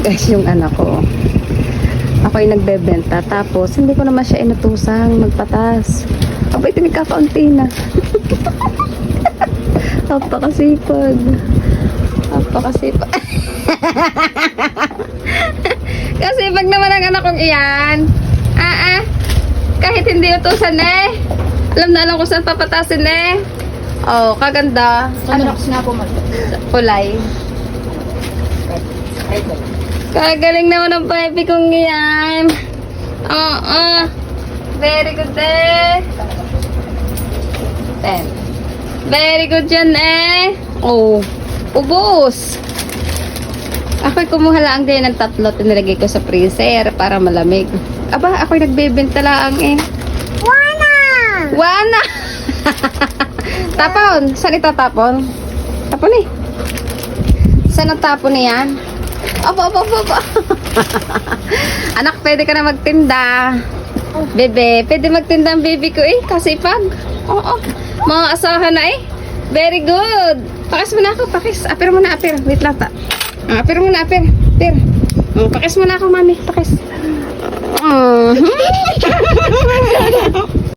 guys yung anak ko. Ako ay nagbebenta. Tapos, hindi ko naman siya inutusang magpatas. Abay, tinigkakaunti na. Napakasipag. Napakasipag. Kasi pag naman ang anak kong iyan, kahit hindi utusan eh. Alam na alam kung saan papatasin eh. Oh, kaganda. Ano na po Kulay. Kagaling naman ang baby kong iyan. Very good eh. 10. Very good yan eh. Oh, ubos. Ako'y kumuha lang din ng 3. Tinilagay ko sa freezer para malamig. Aba, ako'y nagbebenta lang eh. Wana! Tapon. Saan itatapon? Tapon eh. Saan ang tapon niyan? Aba. Anak, pwede ka na magtinda. Bebe, pwede magtinda ang baby ko eh. Kasi pag. Oo. Mga asahan na eh. Very good. Pakis mo na ako. Pakis. Apir mo na, apir. Wait lang ta. Apir mo na, apir. Apir. Pakis mo na ako, mami. Pakis.